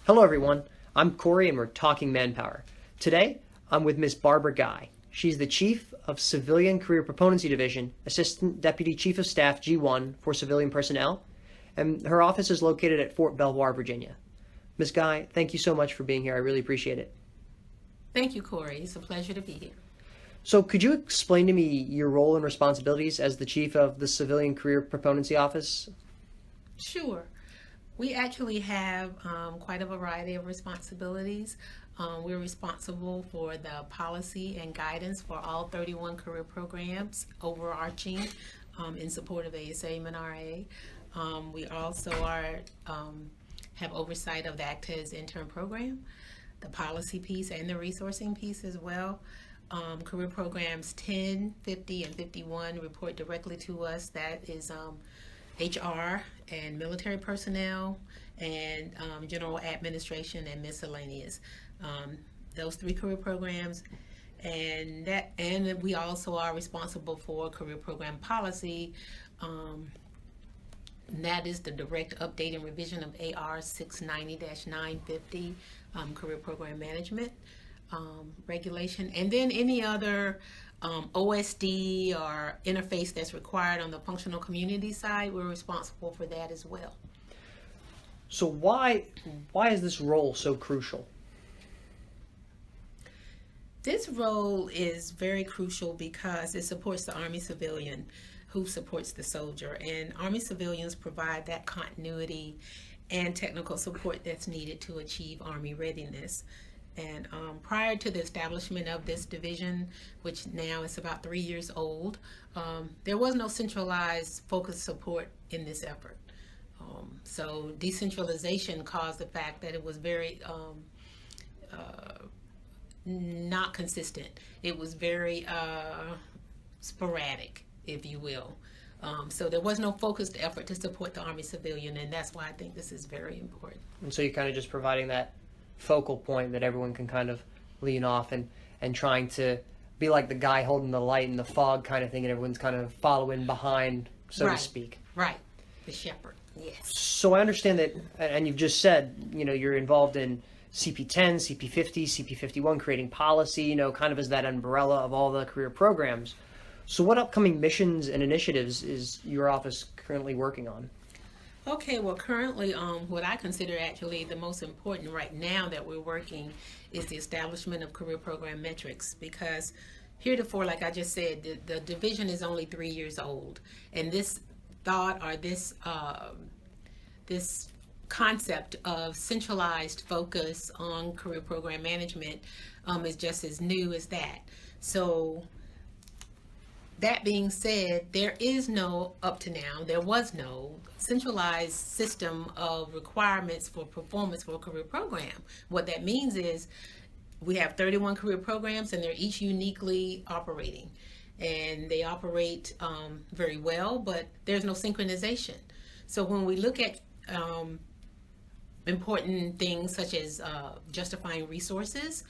Hello everyone, I'm Corey and we're talking Manpower. Today, I'm with Ms. Barbara Guy. She's the Chief of Civilian Career Proponency Division, Assistant Deputy Chief of Staff G1 for Civilian Personnel, and her office is located at Fort Belvoir, Virginia. Ms. Guy, thank you so much for being here. I really appreciate it. Thank you, Corey. It's a pleasure to be here. So could you explain to me your role and responsibilities as the Chief of the Civilian Career Proponency Office? Sure. We actually have quite a variety of responsibilities. We're responsible for the policy and guidance for all 31 career programs, overarching in support of ASA and RA. We also have oversight of the ACTES intern program, the policy piece and the resourcing piece as well. Career programs 10, 50, and 51 report directly to us. That is HR and military personnel and general administration and miscellaneous. Those three career programs, and we also are responsible for career program policy. And that is the direct update and revision of AR 690-950 career program management regulation, and then any other OSD or interface that's required on the functional community side. We're responsible for that as well. So why is this role so crucial? This role is very crucial because it supports the Army civilian who supports the soldier, and Army civilians provide that continuity and technical support that's needed to achieve Army readiness. And prior to the establishment of this division, which now is about 3 years old, there was no centralized focused support in this effort. So decentralization caused the fact that it was very not consistent. It was very sporadic, if you will. So there was no focused effort to support the Army civilian, and that's why I think this is very important. And so you're kind of just providing that focal point that everyone can kind of lean off and trying to be like the guy holding the light in the fog kind of thing, and everyone's kind of following behind, so to speak. Right, the shepherd, yes. So I understand that, and you've just said, you're involved in CP10, CP50, CP51, creating policy, kind of as that umbrella of all the career programs. So what upcoming missions and initiatives is your office currently working on? Okay, well currently what I consider actually the most important right now that we're working is the establishment of career program metrics, because heretofore, like I just said, the division is only 3 years old, and this thought or this concept of centralized focus on career program management is just as new as that. So that being said, there was no centralized system of requirements for performance for a career program. What that means is we have 31 career programs, and they're each uniquely operating. And they operate very well, but there's no synchronization. So when we look at important things such as justifying resources,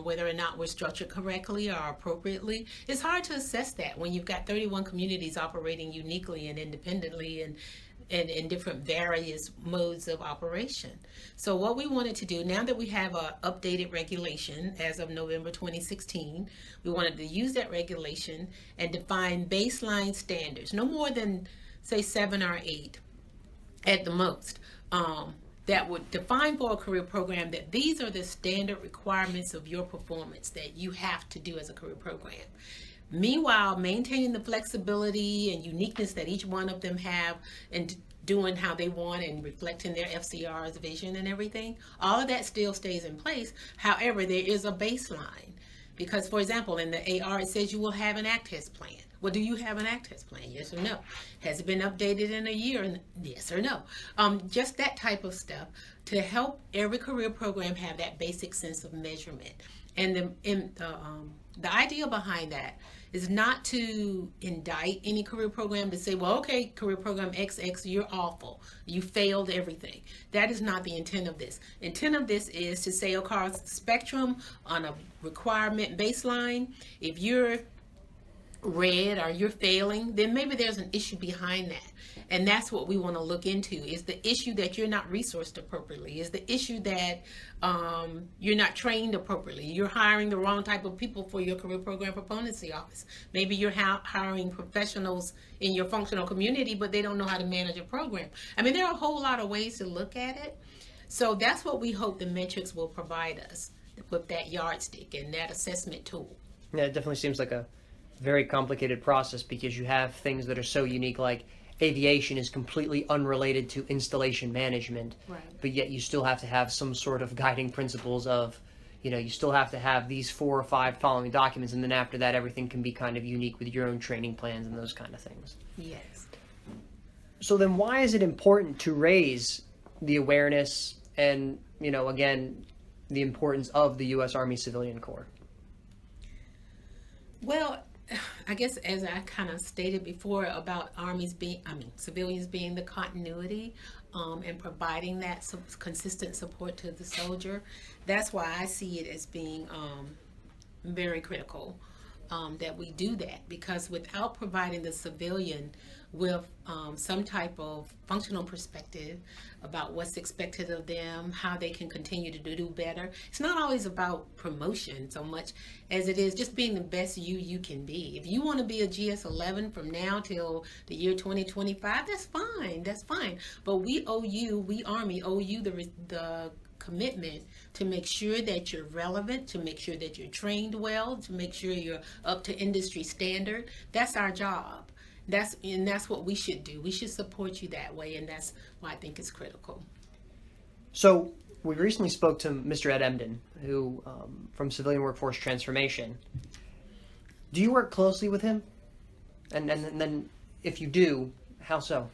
whether or not we're structured correctly or appropriately, it's hard to assess that when you've got 31 communities operating uniquely and independently and in different various modes of operation. So what we wanted to do, now that we have an updated regulation as of November 2016, we wanted to use that regulation and define baseline standards, no more than say 7 or 8 at the most, that would define for a career program that these are the standard requirements of your performance that you have to do as a career program. Meanwhile, maintaining the flexibility and uniqueness that each one of them have and doing how they want and reflecting their FCR's vision and everything, all of that still stays in place. However, there is a baseline. Because, for example, in the AR, it says you will have an ACTES plan. Well, do you have an ACTES plan? Yes or no? Has it been updated in a year? Yes or no? Just that type of stuff to help every career program have that basic sense of measurement. And the idea behind that is not to indict any career program to say, well, okay, career program XX, you're awful. You failed everything. That is not the intent of this. Intent of this is to say across the spectrum on a requirement baseline, if you're red or you're failing, then maybe there's an issue behind that. And that's what we want to look into. Is the issue that you're not resourced appropriately? Is the issue that you're not trained appropriately? You're hiring the wrong type of people for your career program proponency office. Maybe you're hiring professionals in your functional community, but they don't know how to manage a program. I mean, there are a whole lot of ways to look at it. So that's what we hope the metrics will provide us with that yardstick and that assessment tool. Yeah, it definitely seems like a very complicated process because you have things that are so unique, like aviation is completely unrelated to installation management, right, but yet you still have to have some sort of guiding principles of, you still have to have these 4 or 5 following documents, and then after that everything can be kind of unique with your own training plans and those kind of things. Yes. So then why is it important to raise the awareness and, again, the importance of the U.S. Army Civilian Corps? Well, I guess as I kind of stated before about civilians being the continuity and providing that consistent support to the soldier, that's why I see it as being very critical that we do that, because without providing the civilian with some type of functional perspective about what's expected of them, how they can continue to do better. It's not always about promotion so much as it is just being the best you can be. If you want to be a GS-11 from now till the year 2025, that's fine. But we Army owe you the commitment to make sure that you're relevant, to make sure that you're trained well, to make sure you're up to industry standard. That's our job. That's what we should do. We should support you that way, and that's why I think it's critical. So we recently spoke to Mr. Ed Emden, who from Civilian Workforce Transformation. Do you work closely with him? And then if you do, how so?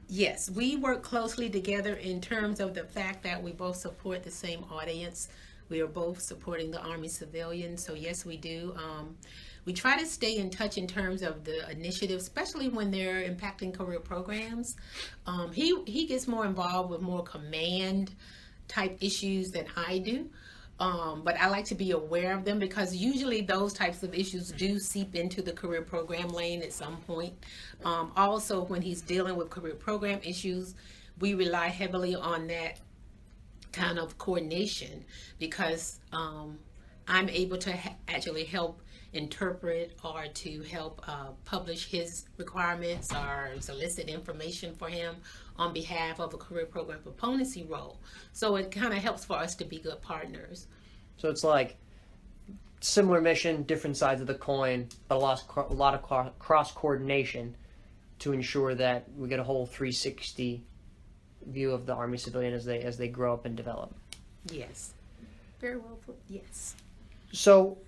Yes, we work closely together in terms of the fact that we both support the same audience. We are both supporting the Army civilians, so yes, we do. We try to stay in touch in terms of the initiative, especially when they're impacting career programs. He gets more involved with more command type issues than I do. But I like to be aware of them because usually those types of issues do seep into the career program lane at some point. Also, when he's dealing with career program issues, we rely heavily on that kind of coordination because I'm able to actually help interpret or to help publish his requirements or solicit information for him on behalf of a career program proponency role. So it kind of helps for us to be good partners. So it's like similar mission, different sides of the coin, but a lot of cross coordination to ensure that we get a whole 360 view of the Army civilian as they grow up and develop. Yes. Very well put. Yes. So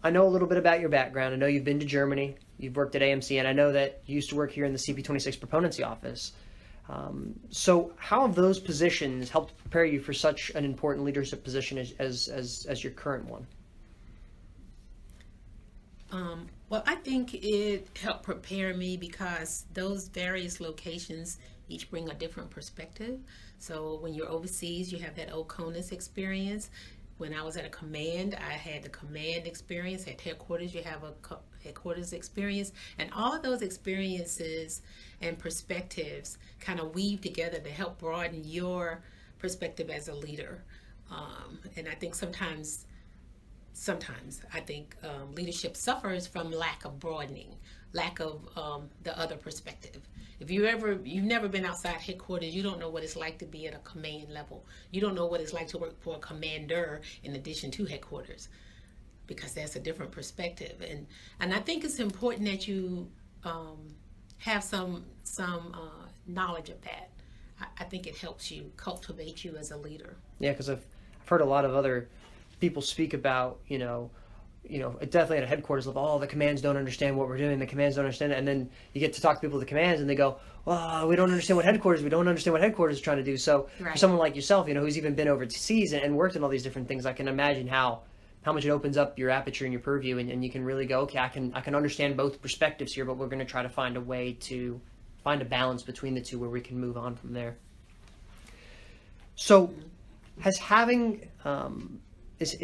I know a little bit about your background. I know you've been to Germany, you've worked at AMC, and I know that you used to work here in the CP26 Proponency Office. So how have those positions helped prepare you for such an important leadership position as your current one? Well, I think it helped prepare me because those various locations each bring a different perspective. So when you're overseas, you have that OCONUS experience. When I was at a command, I had the command experience. At headquarters, you have a headquarters experience. And all of those experiences and perspectives kind of weave together to help broaden your perspective as a leader. And I think sometimes I think leadership suffers from lack of broadening, lack of the other perspective. If you've never been outside headquarters, you don't know what it's like to be at a command level. You don't know what it's like to work for a commander in addition to headquarters, because that's a different perspective. And I think it's important that you have some knowledge of that. I think it helps you cultivate you as a leader. Yeah, because I've heard a lot of other people speak about, definitely at a headquarters level, oh, the commands don't understand what we're doing, the commands don't understand it. And then you get to talk to people at the commands and they go, well, we don't understand what headquarters is trying to do. So right. For someone like yourself, who's even been overseas and worked in all these different things, I can imagine how much it opens up your aperture and your purview, and you can really go, okay, I can understand both perspectives here, but we're going to try to find a way to find a balance between the two where we can move on from there. So has having, is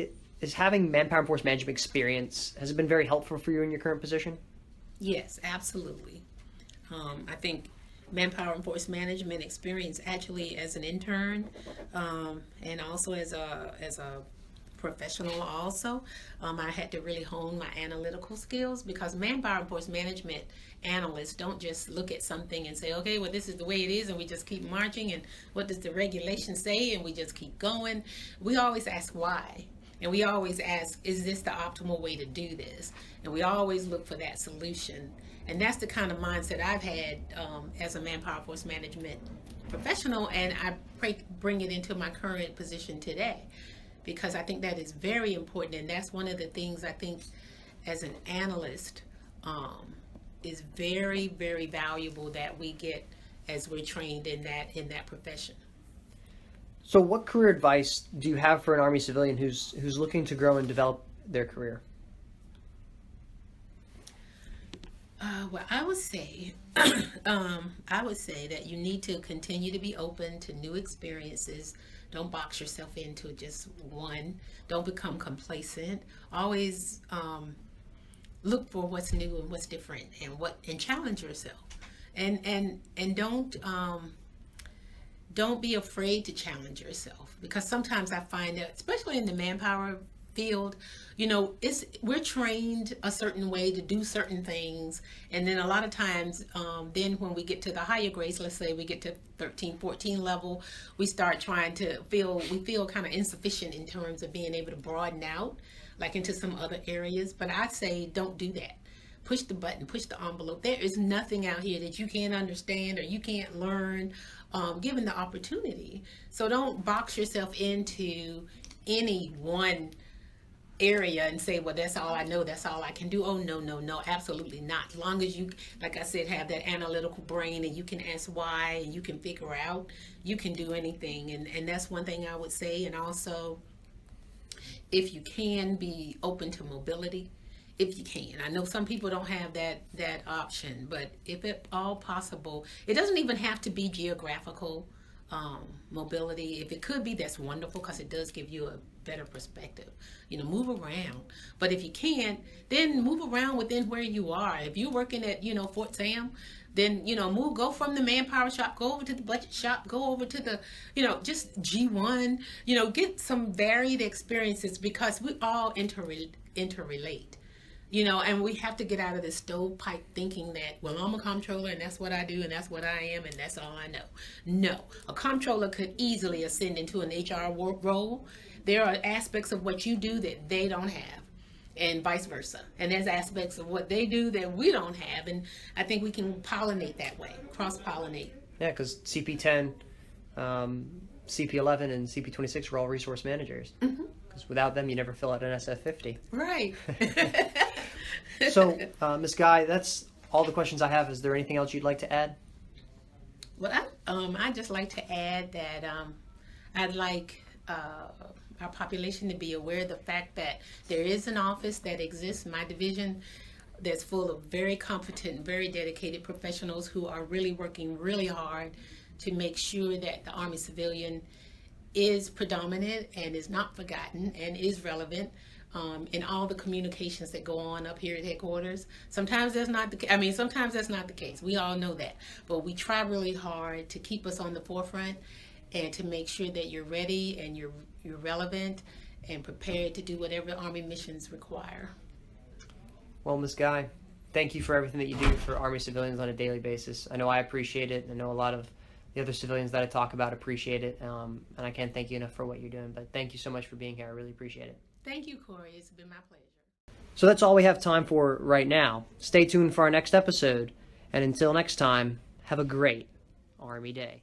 is having manpower and force management experience, has it been very helpful for you in your current position? Yes, absolutely. I think manpower and force management experience actually as an intern, and also as a professional also, I had to really hone my analytical skills, because manpower and force management analysts don't just look at something and say, okay, well, this is the way it is, and we just keep marching, and what does the regulation say, and we just keep going. We always ask why, and we always ask, is this the optimal way to do this? And we always look for that solution. And that's the kind of mindset I've had as a manpower force management professional, and I bring it into my current position today, because I think that is very important. And that's one of the things I think as an analyst is very, very valuable that we get as we're trained in that profession. So what career advice do you have for an Army civilian who's looking to grow and develop their career? Well, I would say that you need to continue to be open to new experiences. Don't box yourself into just one. Don't become complacent. Always look for what's new and what's different, and challenge yourself. And don't be afraid to challenge yourself, because sometimes I find that, especially in the manpower field, we're trained a certain way to do certain things, and then a lot of times then when we get to the higher grades, let's say we get to 13, 14 level, we start trying to feel kind of insufficient in terms of being able to broaden out like into some other areas. But I say don't do that. Push the button, push the envelope. There is nothing out here that you can't understand or you can't learn, given the opportunity. So don't box yourself into any one area and say, well, that's all I know, that's all I can do. Oh, no, absolutely not. As long as you, like I said, have that analytical brain and you can ask why and you can figure out, you can do anything. And that's one thing I would say. And also, if you can, be open to mobility. If you can. I know some people don't have that option, but if at all possible, it doesn't even have to be geographical mobility. If it could be, that's wonderful, because it does give you a better perspective. Move around. But if you can't, then move around within where you are. If you're working at, Fort Sam, then, go from the manpower shop, go over to the budget shop, go over to the, just G1, get some varied experiences, because we all interrelate. And we have to get out of this stovepipe thinking that, well, I'm a comptroller and that's what I do and that's what I am and that's all I know. No, a comptroller could easily ascend into an HR role. There are aspects of what you do that they don't have, and vice versa. And there's aspects of what they do that we don't have. And I think we can pollinate that way, cross-pollinate. Yeah, because CP10, CP11, and CP26 are all resource managers. Mm-hmm. Because without them, you never fill out an SF50. Right. So, Ms. Guy, that's all the questions I have. Is there anything else you'd like to add? Well, I'd just like to add that I'd like our population to be aware of the fact that there is an office that exists in my division that's full of very competent, very dedicated professionals who are really working really hard to make sure that the Army civilian is predominant and is not forgotten and is relevant in all the communications that go on up here at headquarters. Sometimes that's not the case. We all know that. But we try really hard to keep us on the forefront and to make sure that you're ready and you're relevant and prepared to do whatever Army missions require. Well, Ms. Guy, thank you for everything that you do for Army civilians on a daily basis. I know I appreciate it. I know a lot of the other civilians that I talk about appreciate it, and I can't thank you enough for what you're doing. But thank you so much for being here. I really appreciate it. Thank you, Corey. It's been my pleasure. So that's all we have time for right now. Stay tuned for our next episode, and until next time, have a great Army Day.